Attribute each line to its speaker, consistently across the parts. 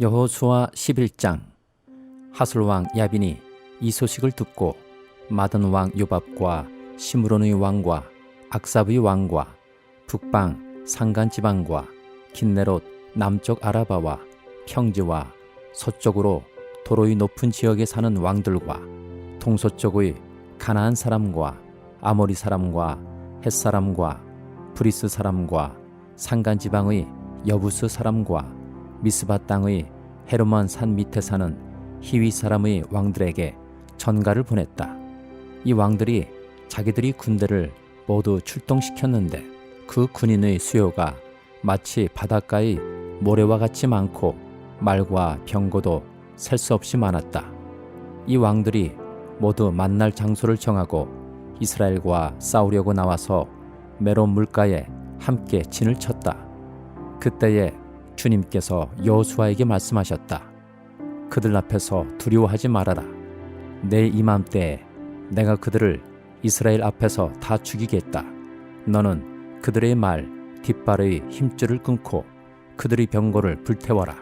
Speaker 1: 여호수아 11장. 하솔왕 야빈이 이 소식을 듣고 마든 왕 요밥과 시므론의 왕과 악삽의 왕과 북방 산간 지방과 긴네롯 남쪽 아라바와 평지와 서쪽으로 도로의 높은 지역에 사는 왕들과 동서쪽의 가나안 사람과 아모리 사람과 헷 사람과 브리스 사람과 산간 지방의 여부스 사람과 미스바 땅의 헤르몬 산 밑에 사는 히위 사람의 왕들에게 전가를 보냈다. 이 왕들이 자기들이 군대를 모두 출동시켰는데 그 군인의 수요가 마치 바닷가의 모래와 같이 많고 말과 병거도 셀 수 없이 많았다. 이 왕들이 모두 만날 장소를 정하고 이스라엘과 싸우려고 나와서 메론 물가에 함께 진을 쳤다. 그때에 주님께서 여호수아에게 말씀하셨다. 그들 앞에서 두려워하지 말아라. 내일 이맘때에 내가 그들을 이스라엘 앞에서 다 죽이겠다. 너는 그들의 말 뒷발의 힘줄을 끊고 그들의 병거를 불태워라.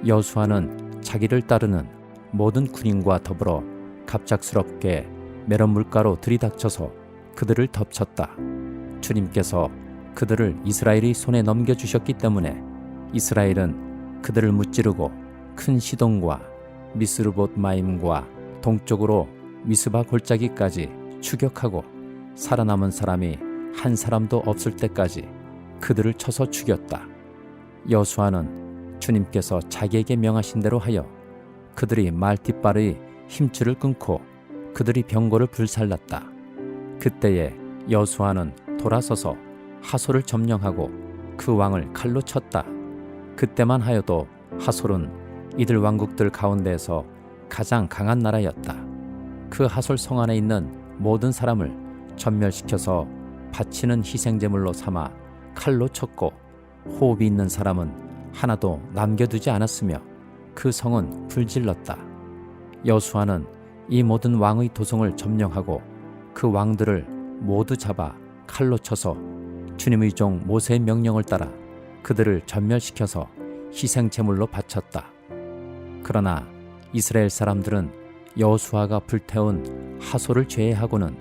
Speaker 1: 여호수아는 자기를 따르는 모든 군인과 더불어 갑작스럽게 메론 물가로 들이닥쳐서 그들을 덮쳤다. 주님께서 그들을 이스라엘의 손에 넘겨주셨기 때문에 이스라엘은 그들을 무찌르고 큰 시돈과 미스르봇 마임과 동쪽으로 미스바 골짜기까지 추격하고 살아남은 사람이 한 사람도 없을 때까지 그들을 쳐서 죽였다. 여호수아는 주님께서 자기에게 명하신 대로 하여 그들이 말 뒷발의 힘줄을 끊고 그들이 병거를 불살랐다. 그때에 여호수아는 돌아서서 하솔을 점령하고 그 왕을 칼로 쳤다. 그때만 하여도 하솔은 이들 왕국들 가운데에서 가장 강한 나라였다. 그 하솔 성 안에 있는 모든 사람을 전멸시켜서 바치는 희생제물로 삼아 칼로 쳤고 호흡이 있는 사람은 하나도 남겨두지 않았으며 그 성은 불질렀다. 여호수아는 이 모든 왕의 도성을 점령하고 그 왕들을 모두 잡아 칼로 쳐서 주님의 종 모세의 명령을 따라 그들을 전멸시켜서 희생제물로 바쳤다. 그러나 이스라엘 사람들은 여호수아가 불태운 하솔을 제외하고는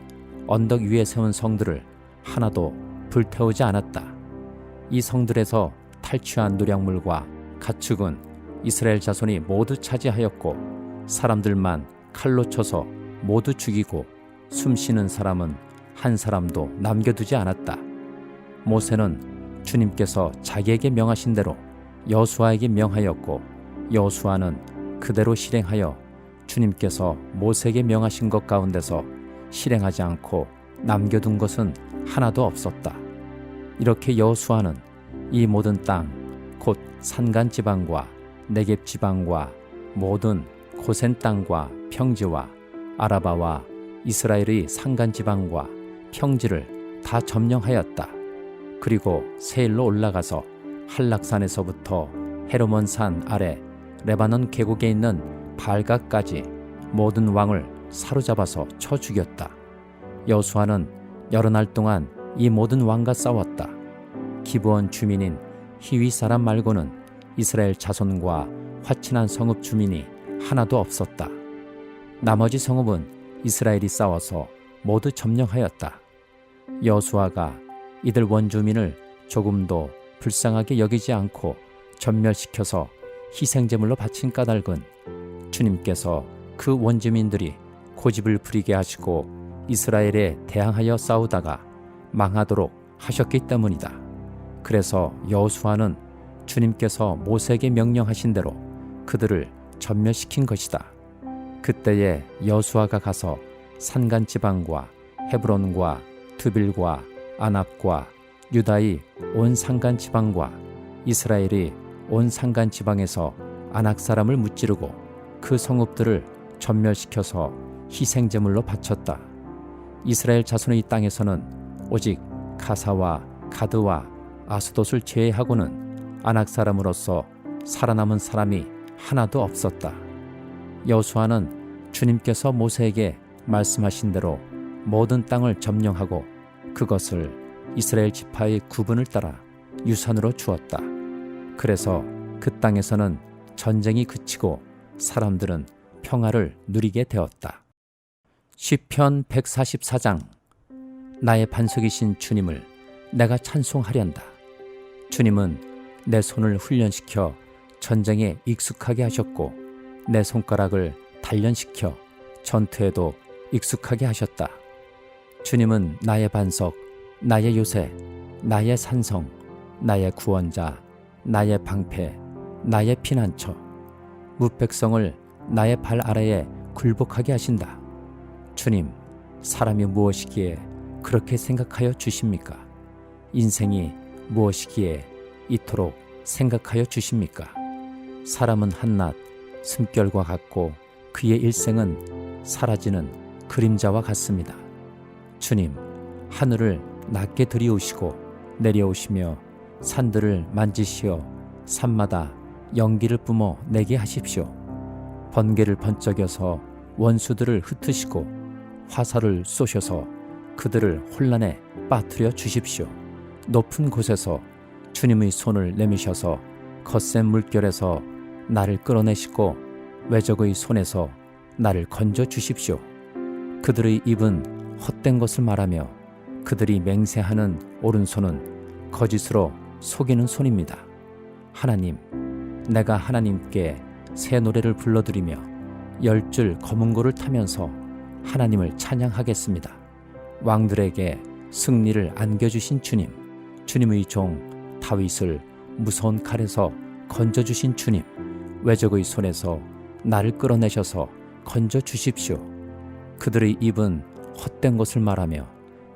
Speaker 1: 언덕 위에 세운 성들을 하나도 불태우지 않았다. 이 성들에서 탈취한 노략물과 가축은 이스라엘 자손이 모두 차지하였고 사람들만 칼로 쳐서 모두 죽이고 숨쉬는 사람은 한 사람도 남겨두지 않았다. 모세는 주님께서 자기에게 명하신 대로 여호수아에게 명하였고 여호수아는 그대로 실행하여 주님께서 모세에게 명하신 것 가운데서 실행하지 않고 남겨둔 것은 하나도 없었다. 이렇게 여호수아는 이 모든 땅, 곧 산간 지방과 네겝 지방과 모든 고센 땅과 평지와 아라바와 이스라엘의 산간 지방과 평지를 다 점령하였다. 그리고 세일로 올라가서 한락산에서부터 헤르몬 산 아래 레바논 계곡에 있는 발각까지 모든 왕을 사로잡아서 쳐 죽였다. 여호수아는 여러 날 동안 이 모든 왕과 싸웠다. 기브온 주민인 히위 사람 말고는 이스라엘 자손과 화친한 성읍 주민이 하나도 없었다. 나머지 성읍은 이스라엘이 싸워서 모두 점령하였다. 여호수아가 이들 원주민을 조금도 불쌍하게 여기지 않고 전멸시켜서 희생제물로 바친 까닭은 주님께서 그 원주민들이 고집을 부리게 하시고 이스라엘에 대항하여 싸우다가 망하도록 하셨기 때문이다. 그래서 여호수아는 주님께서 모세에게 명령하신 대로 그들을 전멸시킨 것이다. 그때에 여호수아가 가서 산간 지방과 헤브론과 드빌과 아납과 유다의 온 산간 지방과 이스라엘이 온 산간 지방에서 아낙 사람을 무찌르고 그 성읍들을 전멸시켜서 희생제물로 바쳤다. 이스라엘 자손의 땅에서는 오직 가사와 가드와 아스돗을 제외하고는 아낙 사람으로서 살아남은 사람이 하나도 없었다. 여호수아는 주님께서 모세에게 말씀하신 대로 모든 땅을 점령하고 그것을 이스라엘 지파의 구분을 따라 유산으로 주었다. 그래서 그 땅에서는 전쟁이 그치고 사람들은 평화를 누리게 되었다. 시편 144장. 나의 반석이신 주님을 내가 찬송하련다. 주님은 내 손을 훈련시켜 전쟁에 익숙하게 하셨고 내 손가락을 단련시켜 전투에도 익숙하게 하셨다. 주님은 나의 반석, 나의 요새, 나의 산성, 나의 구원자, 나의 방패, 나의 피난처, 무백성을 나의 발 아래에 굴복하게 하신다. 주님, 사람이 무엇이기에 그렇게 생각하여 주십니까? 인생이 무엇이기에 이토록 생각하여 주십니까? 사람은 한낱 숨결과 같고 그의 일생은 사라지는 그림자와 같습니다. 주님, 하늘을 낮게 들이우시고 내려오시며 산들을 만지시어 산마다 연기를 뿜어 내게 하십시오. 번개를 번쩍여서 원수들을 흩으시고 화살을 쏘셔서 그들을 혼란에 빠뜨려 주십시오. 높은 곳에서 주님의 손을 내미셔서 거센 물결에서 나를 끌어내시고 외적의 손에서 나를 건져 주십시오. 그들의 입은 헛된 것을 말하며 그들이 맹세하는 오른손은 거짓으로 속이는 손입니다. 하나님, 내가 하나님께 새 노래를 불러드리며 10줄 검은고를 타면서 하나님을 찬양하겠습니다. 왕들에게 승리를 안겨주신 주님, 주님의 종 다윗을 무서운 칼에서 건져주신 주님, 외적의 손에서 나를 끌어내셔서 건져주십시오. 그들의 입은 헛된 것을 말하며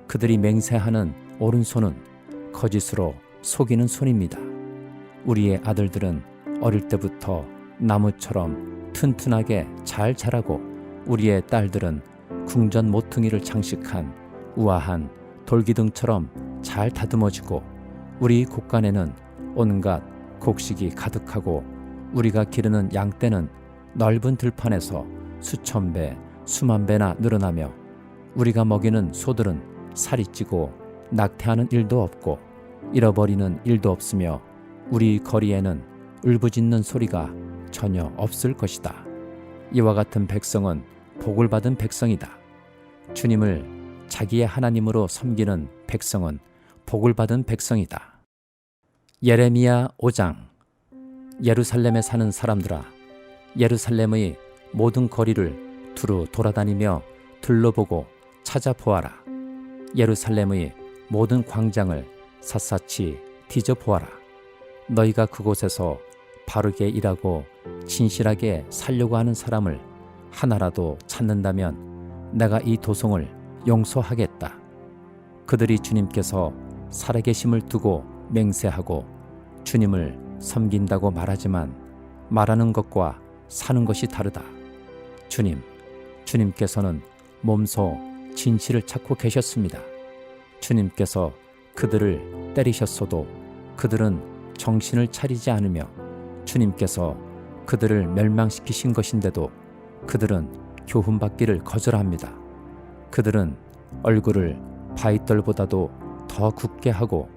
Speaker 1: 그들이 맹세하는 오른손은 거짓으로 속이는 손입니다. 우리의 아들들은 어릴 때부터 나무처럼 튼튼하게 잘 자라고 우리의 딸들은 궁전 모퉁이를 장식한 우아한 돌기둥처럼 잘 다듬어지고 우리 곳간에는 온갖 곡식이 가득하고 우리가 기르는 양떼는 넓은 들판에서 수천 배, 수만 배나 늘어나며 우리가 먹이는 소들은 살이 찌고 낙태하는 일도 없고 잃어버리는 일도 없으며 우리 거리에는 울부짖는 소리가 전혀 없을 것이다. 이와 같은 백성은 복을 받은 백성이다. 주님을 자기의 하나님으로 섬기는 백성은 복을 받은 백성이다. 예레미야 5장. 예루살렘에 사는 사람들아, 예루살렘의 모든 거리를 두루 돌아다니며 둘러보고 찾아보아라. 예루살렘의 모든 광장을 샅샅이 뒤져보아라. 너희가 그곳에서 바르게 일하고 진실하게 살려고 하는 사람을 하나라도 찾는다면 내가 이 도성을 용서하겠다. 그들이 주님께서 살아계심을 두고 맹세하고 주님을 섬긴다고 말하지만 말하는 것과 사는 것이 다르다. 주님께서는 몸소 진실을 찾고 계셨습니다. 주님께서 그들을 때리셨어도 그들은 정신을 차리지 않으며 주님께서 그들을 멸망시키신 것인데도 그들은 교훈받기를 거절합니다. 그들은 얼굴을 바위떨보다도 더 굳게 하고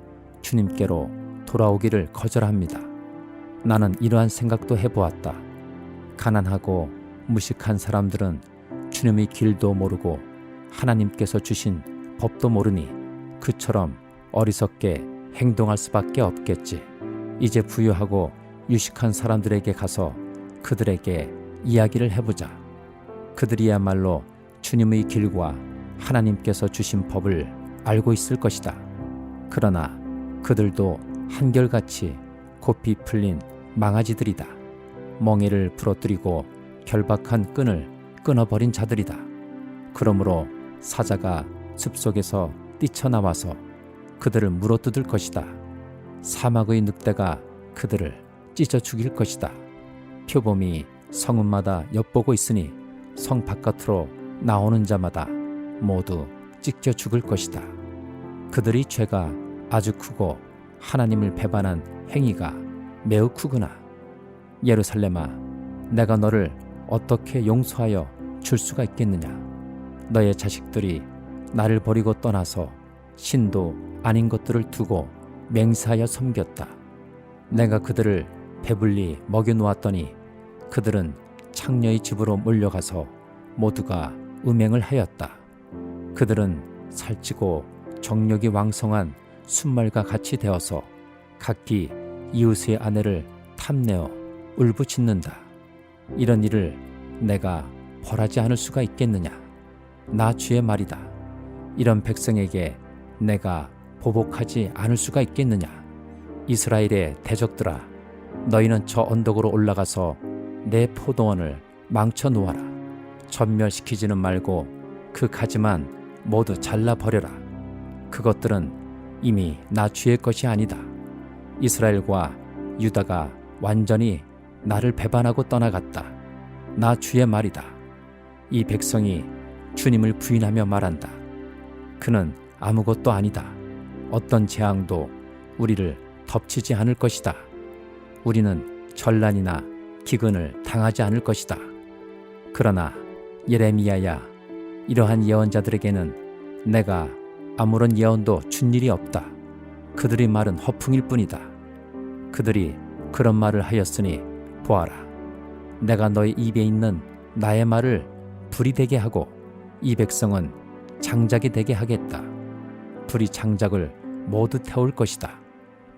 Speaker 1: 주님께로 돌아오기를 거절합니다. 나는 이러한 생각도 해보았다. 가난하고 무식한 사람들은 주님의 길도 모르고 하나님께서 주신 법도 모르니 그처럼 어리석게 행동할 수밖에 없겠지. 이제 부유하고 유식한 사람들에게 가서 그들에게 이야기를 해보자. 그들이야말로 주님의 길과 하나님께서 주신 법을 알고 있을 것이다. 그러나 그들도 한결같이 고삐 풀린 망아지들이다. 멍에를 부러뜨리고 결박한 끈을 끊어버린 자들이다. 그러므로 사자가 숲속에서 뛰쳐나와서 그들을 물어뜯을 것이다. 사막의 늑대가 그들을 찢어 죽일 것이다. 표범이 성읍마다 엿보고 있으니 성 바깥으로 나오는 자마다 모두 찢겨 죽을 것이다. 그들의 죄가 아주 크고 하나님을 배반한 행위가 매우 크구나. 예루살렘아, 내가 너를 어떻게 용서하여 줄 수가 있겠느냐. 너의 자식들이 나를 버리고 떠나서 신도 아닌 것들을 두고 맹세하여 섬겼다. 내가 그들을 배불리 먹여놓았더니 그들은 창녀의 집으로 몰려가서 모두가 음행을 하였다. 그들은 살찌고 정력이 왕성한 순말과 같이 되어서 각기 이웃의 아내를 탐내어 울부짖는다. 이런 일을 내가 벌하지 않을 수가 있겠느냐? 나 주의 말이다. 이런 백성에게 내가 보복하지 않을 수가 있겠느냐? 이스라엘의 대적들아, 너희는 저 언덕으로 올라가서 내 포도원을 망쳐 놓아라. 전멸시키지는 말고 그 가지만 모두 잘라버려라. 그것들은 이미 나 주의 것이 아니다. 이스라엘과 유다가 완전히 나를 배반하고 떠나갔다. 나 주의 말이다. 이 백성이 주님을 부인하며 말한다. 그는 아무것도 아니다. 어떤 재앙도 우리를 덮치지 않을 것이다. 우리는 전란이나 기근을 당하지 않을 것이다. 그러나 예레미야야, 이러한 예언자들에게는 내가 아무런 예언도 준 일이 없다. 그들의 말은 허풍일 뿐이다. 그들이 그런 말을 하였으니 보아라. 내가 너희 입에 있는 나의 말을 불이 되게 하고 이 백성은 장작이 되게 하겠다. 불이 장작을 모두 태울 것이다.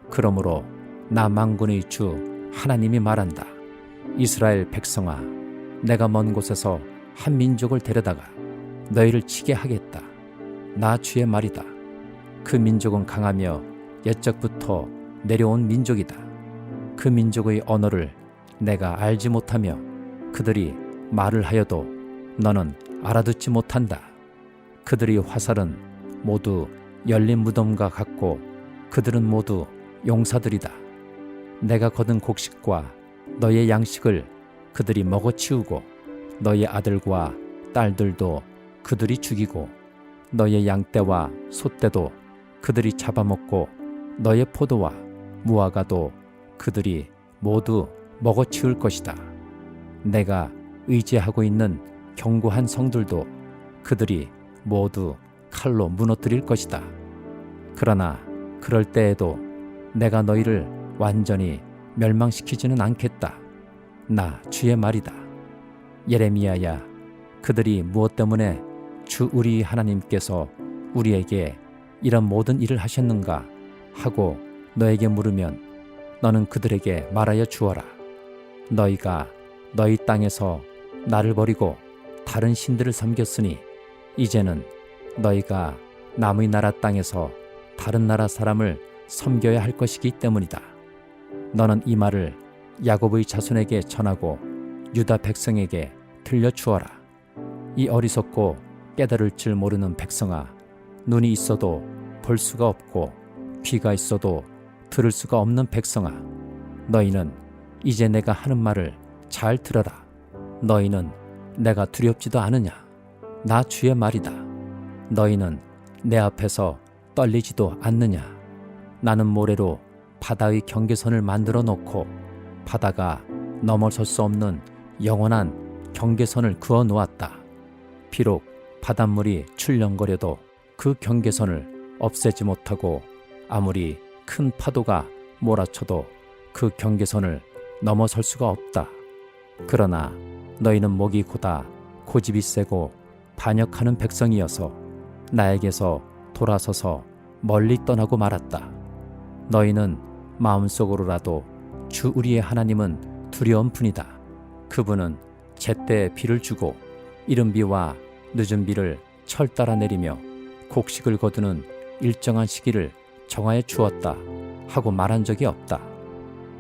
Speaker 1: 그러므로 나 만군의 주 하나님이 말한다. 이스라엘 백성아, 내가 먼 곳에서 한 민족을 데려다가 너희를 치게 하겠다. 나 주의 말이다. 그 민족은 강하며 옛적부터 내려온 민족이다. 그 민족의 언어를 내가 알지 못하며 그들이 말을 하여도 너는 알아듣지 못한다. 그들의 화살은 모두 열린 무덤과 같고 그들은 모두 용사들이다. 내가 거둔 곡식과 너의 양식을 그들이 먹어치우고 너의 아들과 딸들도 그들이 죽이고 너의 양떼와 소떼도 그들이 잡아먹고 너의 포도와 무화과도 그들이 모두 먹어치울 것이다. 내가 의지하고 있는 견고한 성들도 그들이 모두 칼로 무너뜨릴 것이다. 그러나 그럴 때에도 내가 너희를 완전히 멸망시키지는 않겠다. 나 주의 말이다. 예레미야야, 그들이 무엇 때문에 주 우리 하나님께서 우리에게 이런 모든 일을 하셨는가 하고 너에게 물으면 너는 그들에게 말하여 주어라. 너희가 너희 땅에서 나를 버리고 다른 신들을 섬겼으니 이제는 너희가 남의 나라 땅에서 다른 나라 사람을 섬겨야 할 것이기 때문이다. 너는 이 말을 야곱의 자손에게 전하고 유다 백성에게 들려주어라. 이 어리석고 깨달을 줄 모르는 백성아, 눈이 있어도 볼 수가 없고 귀가 있어도 들을 수가 없는 백성아, 너희는 이제 내가 하는 말을 잘 들어라. 너희는 내가 두렵지도 않으냐? 나 주의 말이다. 너희는 내 앞에서 떨리지도 않느냐? 나는 모래로 바다의 경계선을 만들어 놓고 바다가 넘어설 수 없는 영원한 경계선을 그어 놓았다. 비록 바닷물이 출렁거려도 그 경계선을 없애지 못하고 아무리 큰 파도가 몰아쳐도 그 경계선을 넘어설 수가 없다. 그러나 너희는 목이 고다 고집이 세고 반역하는 백성이어서 나에게서 돌아서서 멀리 떠나고 말았다. 너희는 마음속으로라도 주 우리의 하나님은 두려운 분이다. 그분은 제때에 비를 주고 이른 비와 늦은 비를 철 따라 내리며 곡식을 거두는 일정한 시기를 정하여 주었다 하고 말한 적이 없다.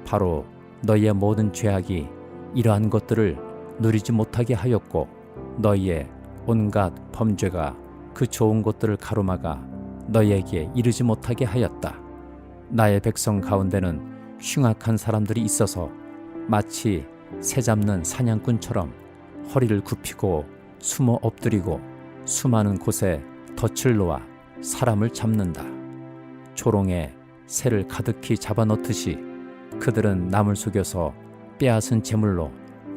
Speaker 1: 바로 너희의 모든 죄악이 이러한 것들을 누리지 못하게 하였고 너희의 온갖 범죄가 그 좋은 것들을 가로막아 너희에게 이르지 못하게 하였다. 나의 백성 가운데는 흉악한 사람들이 있어서 마치 새 잡는 사냥꾼처럼 허리를 굽히고 숨어 엎드리고 수많은 곳에 덫을 놓아 사람을 잡는다. 조롱에 새를 가득히 잡아넣듯이 그들은 남을 속여서 빼앗은 재물로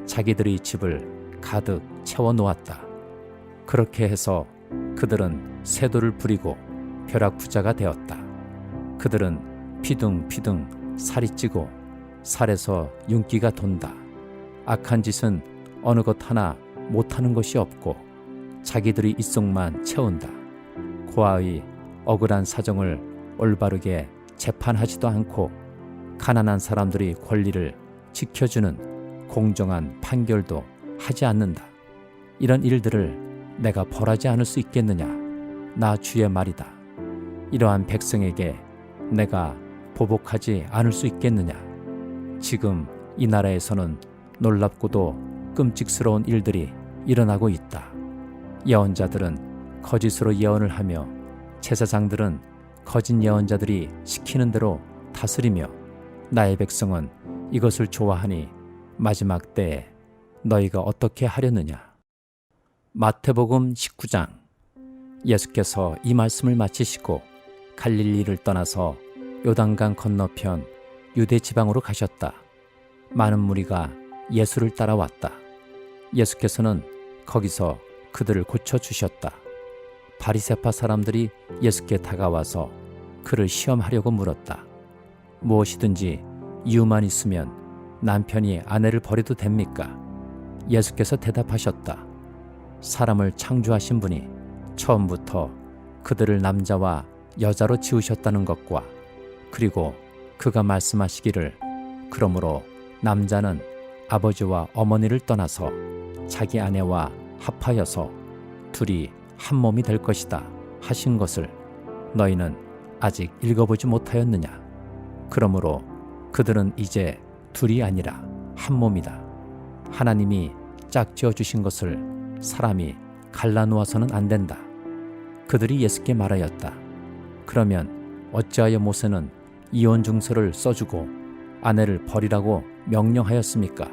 Speaker 1: 자기들의 집을 가득 채워놓았다. 그렇게 해서 그들은 세도를 부리고 벼락부자가 되었다. 그들은 피둥피둥 살이 찌고 살에서 윤기가 돈다. 악한 짓은 어느 것 하나 못하는 것이 없고 자기들이 입속만 채운다. 고아의 억울한 사정을 올바르게 재판하지도 않고 가난한 사람들이 권리를 지켜주는 공정한 판결도 하지 않는다. 이런 일들을 내가 벌하지 않을 수 있겠느냐? 나 주의 말이다. 이러한 백성에게 내가 보복하지 않을 수 있겠느냐? 지금 이 나라에서는 놀랍고도 끔찍스러운 일들이 일어나고 있다. 예언자들은 거짓으로 예언을 하며 제사장들은 거짓 예언자들이 시키는 대로 다스리며 나의 백성은 이것을 좋아하니 마지막 때에 너희가 어떻게 하려느냐? 마태복음 19장. 예수께서 이 말씀을 마치시고 갈릴리를 떠나서 요단강 건너편 유대 지방으로 가셨다. 많은 무리가 예수를 따라왔다. 예수께서는 거기서 그들을 고쳐주셨다. 바리새파 사람들이 예수께 다가와서 그를 시험하려고 물었다. 무엇이든지 이유만 있으면 남편이 아내를 버려도 됩니까? 예수께서 대답하셨다. 사람을 창조하신 분이 처음부터 그들을 남자와 여자로 지으셨다는 것과 그리고 그가 말씀하시기를 그러므로 남자는 아버지와 어머니를 떠나서 자기 아내와 합하여서 둘이 한 몸이 될 것이다 하신 것을 너희는 아직 읽어보지 못하였느냐? 그러므로 그들은 이제 둘이 아니라 한 몸이다. 하나님이 짝지어 주신 것을 사람이 갈라놓아서는 안 된다. 그들이 예수께 말하였다. 그러면 어찌하여 모세는 이혼 증서를 써주고 아내를 버리라고 명령하였습니까?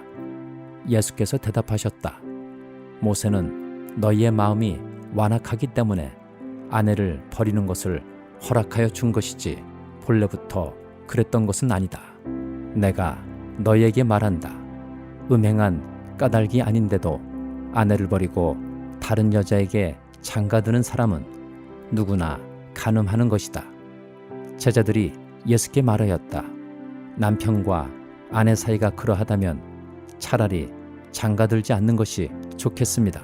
Speaker 1: 예수께서 대답하셨다. 모세는 너희의 마음이 완악하기 때문에 아내를 버리는 것을 허락하여 준 것이지 본래부터 그랬던 것은 아니다. 내가 너희에게 말한다. 음행한 까닭이 아닌데도 아내를 버리고 다른 여자에게 장가드는 사람은 누구나 간음하는 것이다. 제자들이 예수께 말하였다. 남편과 아내 사이가 그러하다면 차라리 장가들지 않는 것이 좋겠습니다.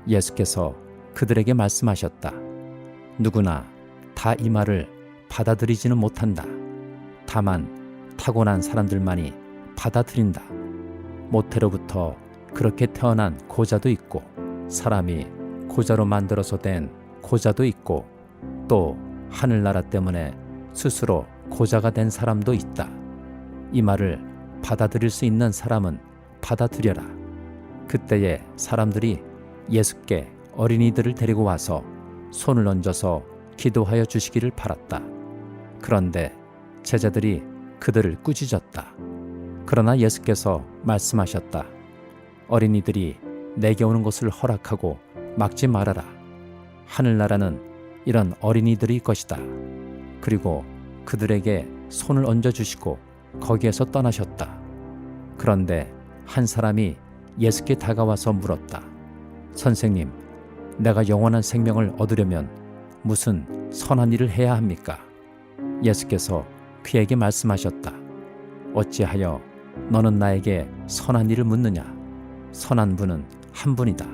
Speaker 1: 예수께서 그들에게 말씀하셨다. 누구나 다 이 말을 받아들이지는 못한다. 다만 타고난 사람들만이 받아들인다. 모태로부터 그렇게 태어난 고자도 있고 사람이 고자로 만들어서 된 고자도 있고 또 하늘나라 때문에 스스로 고자가 된 사람도 있다. 이 말을 받아들일 수 있는 사람은 받아들여라. 그때에 사람들이 예수께 어린이들을 데리고 와서 손을 얹어서 기도하여 주시기를 바랐다. 그런데 제자들이 그들을 꾸짖었다. 그러나 예수께서 말씀하셨다. 어린이들이 내게 오는 것을 허락하고 막지 말아라. 하늘나라는 이런 어린이들이 것이다. 그리고 그들에게 손을 얹어주시고 거기에서 떠나셨다. 그런데 한 사람이 예수께 다가와서 물었다. 선생님, 내가 영원한 생명을 얻으려면 무슨 선한 일을 해야 합니까? 예수께서 그에게 말씀하셨다. 어찌하여 너는 나에게 선한 일을 묻느냐? 선한 분은 한 분이다.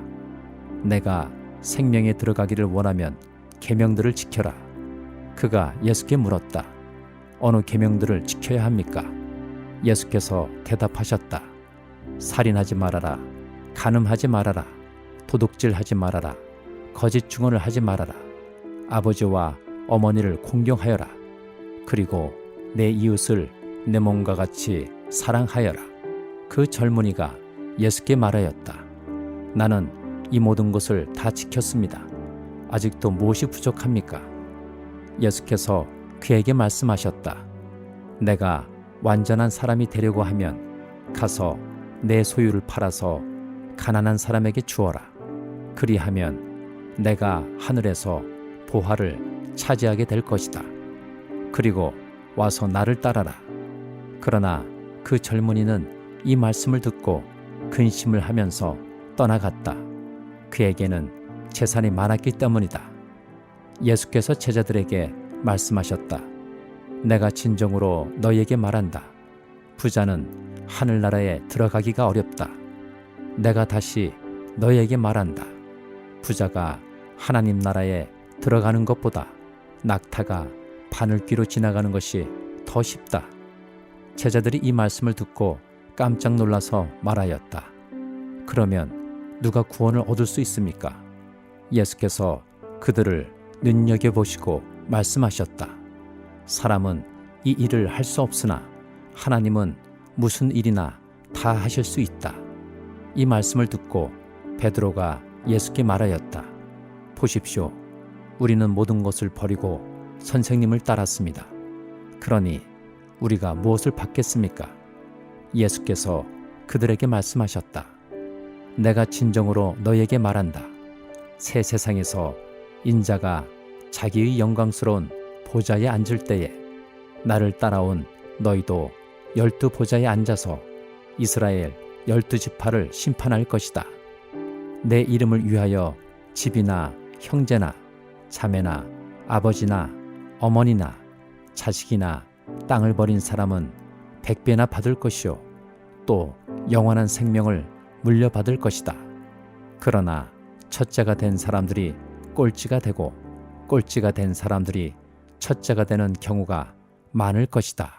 Speaker 1: 내가 생명에 들어가기를 원하면 계명들을 지켜라. 그가 예수께 물었다. 어느 계명들을 지켜야 합니까? 예수께서 대답하셨다. 살인하지 말아라. 간음하지 말아라. 도둑질하지 말아라. 거짓 증언을 하지 말아라. 아버지와 어머니를 공경하여라. 그리고 내 이웃을 내 몸과 같이 사랑하여라. 그 젊은이가 예수께 말하였다. 나는 이 모든 것을 다 지켰습니다. 아직도 무엇이 부족합니까? 예수께서 그에게 말씀하셨다. 내가 완전한 사람이 되려고 하면 가서 내 소유를 팔아서 가난한 사람에게 주어라. 그리하면 내가 하늘에서 보화를 차지하게 될 것이다. 그리고 와서 나를 따라라. 그러나 그 젊은이는 이 말씀을 듣고 근심을 하면서 떠나갔다. 그에게는 재산이 많았기 때문이다. 예수께서 제자들에게 말씀하셨다. 내가 진정으로 너희에게 말한다. 부자는 하늘나라에 들어가기가 어렵다. 내가 다시 너에게 말한다. 부자가 하나님 나라에 들어가는 것보다 낙타가 바늘귀로 지나가는 것이 더 쉽다. 제자들이 이 말씀을 듣고 깜짝 놀라서 말하였다. 그러면 누가 구원을 얻을 수 있습니까? 예수께서 그들을 눈여겨보시고 말씀하셨다. 사람은 이 일을 할 수 없으나 하나님은 무슨 일이나 다 하실 수 있다. 이 말씀을 듣고 베드로가 예수께 말하였다. 보십시오. 우리는 모든 것을 버리고 선생님을 따랐습니다. 그러니 우리가 무엇을 받겠습니까? 예수께서 그들에게 말씀하셨다. 내가 진정으로 너에게 말한다. 새 세상에서 인자가 자기의 영광스러운 보좌에 앉을 때에 나를 따라온 너희도 12 보좌에 앉아서 이스라엘 12지파를 심판할 것이다. 내 이름을 위하여 집이나 형제나 자매나 아버지나 어머니나 자식이나 땅을 버린 사람은 100배나 받을 것이요 또 영원한 생명을 물려받을 것이다. 그러나 첫째가 된 사람들이 꼴찌가 되고 꼴찌가 된 사람들이 첫째가 되는 경우가 많을 것이다.